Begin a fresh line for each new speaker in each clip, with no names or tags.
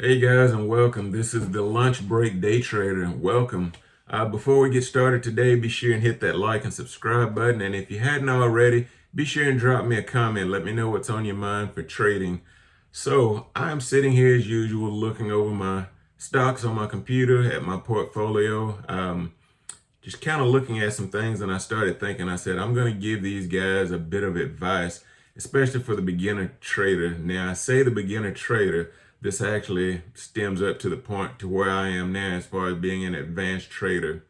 Hey guys, and welcome. This is the Lunch Break Day Trader. Welcome. Before we get started today, be sure and hit that like and subscribe button. And if you hadn't already, be sure and drop me a comment. Let me know what's on your mind for trading. So I'm sitting here as usual, looking over my stocks on my computer at my portfolio. Just kind of looking at some things, and I started thinking, I said, I'm going to give these guys a bit of advice, especially for the beginner trader. Now, I say the beginner trader, this actually stems up to the point to where I am now as far as being an advanced trader.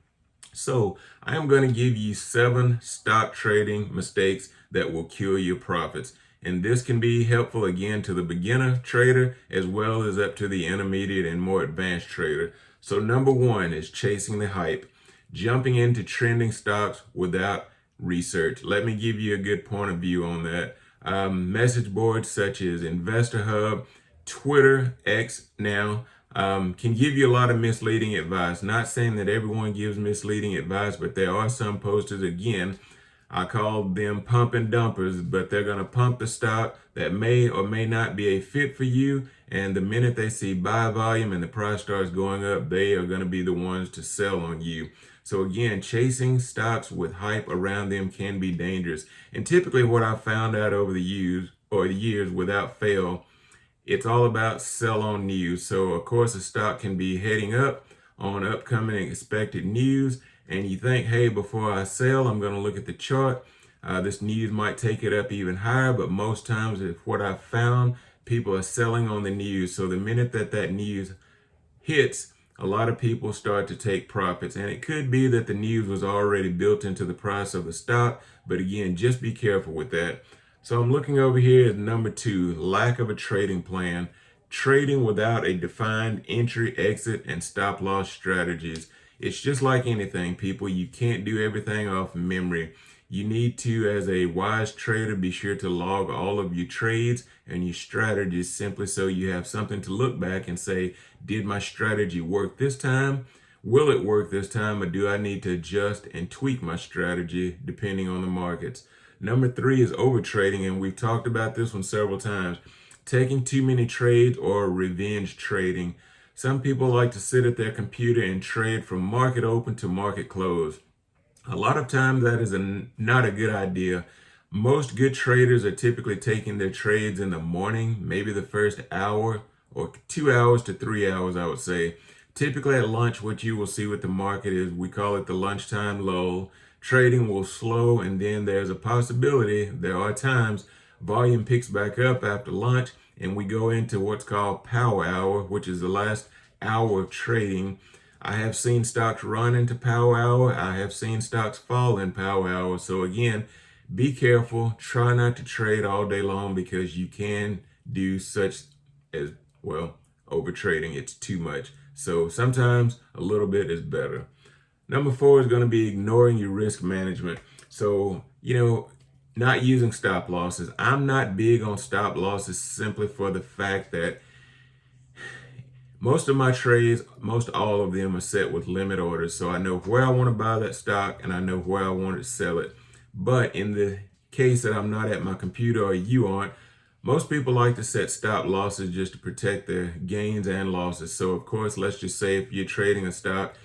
So I am going to give you 7 stock trading mistakes that will kill your profits. And this can be helpful again to the beginner trader as well as up to the intermediate and more advanced trader. So number 1 is chasing the hype, jumping into trending stocks without research. Let me give you a good point of view on that. Message boards such as Investor Hub, Twitter, X now, can give you a lot of misleading advice. Not saying that everyone gives misleading advice, but there are some posters, again, I call them pump and dumpers, but they're going to pump the stock that may or may not be a fit for you. And the minute they see buy volume and the price starts going up, they are going to be the ones to sell on you. So again, chasing stocks with hype around them can be dangerous. And typically what I found out over the years without fail, it's all about sell on news. So of course a stock can be heading up on upcoming expected news, and you think, hey, before I sell, I'm going to look at the chart. This news might take it up even higher, but most times, if what I've found, people are selling on the news. So the minute that news hits, a lot of people start to take profits. And it could be that the news was already built into the price of the stock. But again, just be careful with that. So I'm looking over here at number 2, lack of a trading plan. Trading without a defined entry, exit, and stop loss strategies. It's just like anything, people. You can't do everything off memory. You need to, as a wise trader, be sure to log all of your trades and your strategies simply so you have something to look back and say, did my strategy work this time? Will it work this time, or do I need to adjust and tweak my strategy depending on the markets? Number 3 is overtrading, and we've talked about this one several times. Taking too many trades or revenge trading. Some people like to sit at their computer and trade from market open to market close. A lot of times that is not a good idea. Most good traders are typically taking their trades in the morning, maybe the first hour or 2 hours to 3 hours, I would say. Typically at lunch, what you will see with the market is we call it the lunchtime lull. Trading will slow, and then there's a possibility, there are times, volume picks back up after lunch and we go into what's called power hour, which is the last hour of trading. I have seen stocks run into power hour. I have seen stocks fall in power hour. So again, be careful. Try not to trade all day long because you can do such as, well, over trading. It's too much. So sometimes a little bit is better. Number 4 is going to be ignoring your risk management. So, not using stop losses. I'm not big on stop losses simply for the fact that most of my trades, most all of them are set with limit orders. So I know where I want to buy that stock and I know where I want to sell it. But in the case that I'm not at my computer or you aren't, most people like to set stop losses just to protect their gains and losses. So of course, let's just say if you're trading a stock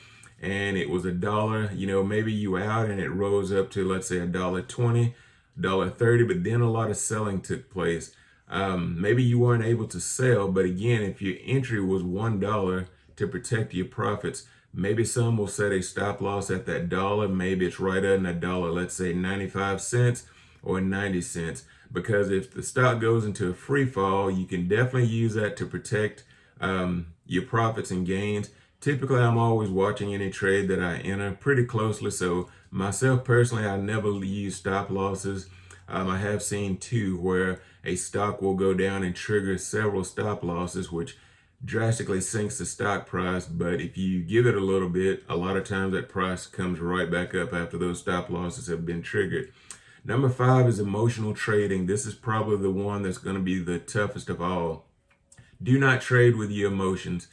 and it was $1, maybe you out and it rose up to, let's say, $1.20, $1.30, but then a lot of selling took place. Maybe you weren't able to sell, but again, if your entry was $1 to protect your profits, maybe some will set a stop loss at that dollar. Maybe it's right at that dollar, let's say 95 cents or 90 cents. Because if the stock goes into a free fall, you can definitely use that to protect your profits and gains. Typically, I'm always watching any trade that I enter pretty closely. So myself personally, I never use stop losses. I have seen 2 where a stock will go down and trigger several stop losses, which drastically sinks the stock price. But if you give it a little bit, a lot of times that price comes right back up after those stop losses have been triggered. Number 5 is emotional trading. This is probably the one that's going to be the toughest of all. Do not trade with your emotions.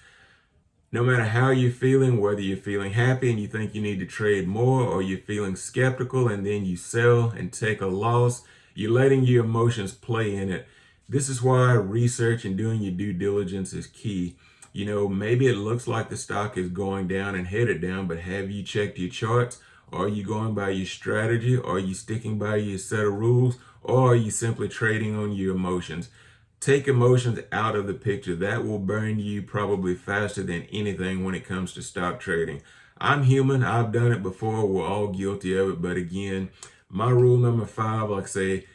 No matter how you're feeling, whether you're feeling happy and you think you need to trade more, or you're feeling skeptical and then you sell and take a loss, you're letting your emotions play in it. This is why research and doing your due diligence is key. Maybe it looks like the stock is going down and headed down, but have you checked your charts? Are you going by your strategy? Are you sticking by your set of rules? Or are you simply trading on your emotions? Take emotions out of the picture. That will burn you probably faster than anything when it comes to stock trading. I'm human. I've done it before. We're all guilty of it. But again, my rule number 5, like I say,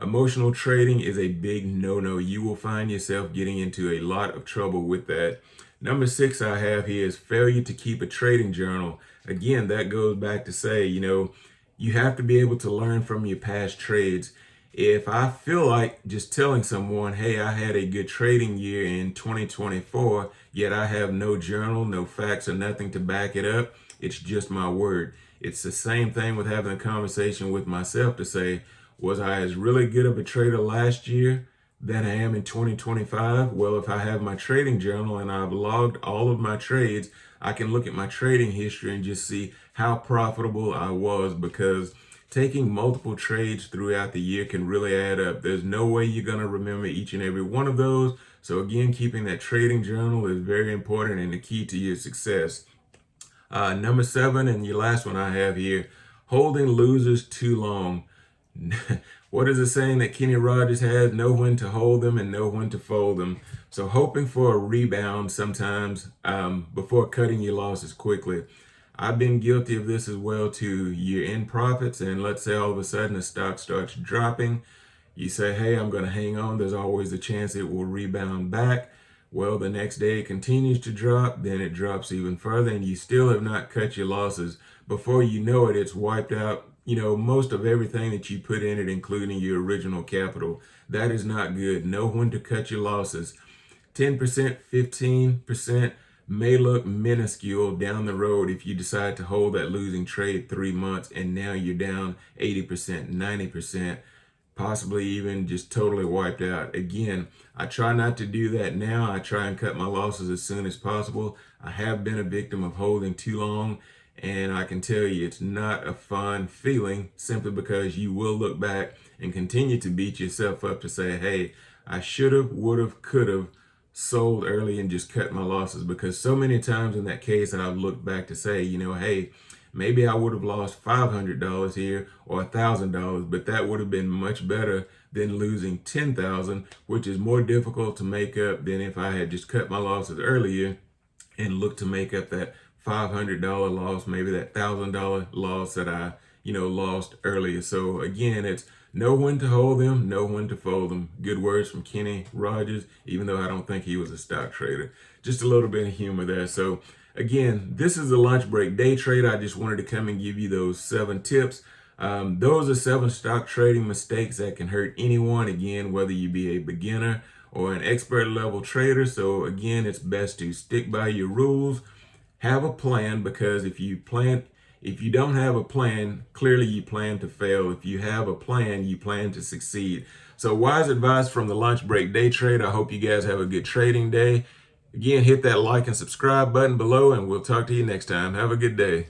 emotional trading is a big no-no. You will find yourself getting into a lot of trouble with that. Number 6 I have here is failure to keep a trading journal. Again, that goes back to say, you have to be able to learn from your past trades. If I feel like just telling someone, hey, I had a good trading year in 2024, yet I have no journal, no facts, or nothing to back it up, it's just my word. It's the same thing with having a conversation with myself to say, was I as really good of a trader last year than I am in 2025? Well, if I have my trading journal and I've logged all of my trades, I can look at my trading history and just see how profitable I was, because taking multiple trades throughout the year can really add up. There's no way you're going to remember each and every one of those. So again, keeping that trading journal is very important and the key to your success. Number 7, and your last one I have here, holding losers too long. What is the saying that Kenny Rogers has? Know when to hold them and know when to fold them. So hoping for a rebound sometimes before cutting your losses quickly. I've been guilty of this as well too. You're in profits, and let's say all of a sudden the stock starts dropping. You say, hey, I'm going to hang on. There's always a chance it will rebound back. Well, the next day it continues to drop, then it drops even further, and you still have not cut your losses. Before you know it, it's wiped out, most of everything that you put in it, including your original capital. That is not good. Know when to cut your losses. 10%, 15% may look minuscule down the road if you decide to hold that losing trade 3 months and now you're down 80%, 90%. Possibly even just totally wiped out. Again, I try not to do that now. I try and cut my losses as soon as possible. I have been a victim of holding too long, and I can tell you it's not a fun feeling, simply because you will look back and continue to beat yourself up to say, hey, I should have, would have, could have sold early and just cut my losses. Because so many times in that case I've looked back to say, hey, maybe I would have lost $500 here or $1,000, but that would have been much better than losing $10,000, which is more difficult to make up than if I had just cut my losses earlier and looked to make up that $500 loss, maybe that $1,000 loss that I, lost earlier. So again, it's know when to hold them, know when to fold them. Good words from Kenny Rogers, even though I don't think he was a stock trader. Just a little bit of humor there. So again, this is a lunch break day trade. I just wanted to come and give you those 7 tips. Those are 7 stock trading mistakes that can hurt anyone, again, whether you be a beginner or an expert level trader. So again, it's best to stick by your rules, have a plan, because if you don't have a plan, clearly you plan to fail. If you have a plan, you plan to succeed. So wise advice from the lunch break day trader. I hope you guys have a good trading day. Again, hit that like and subscribe button below, and we'll talk to you next time. Have a good day.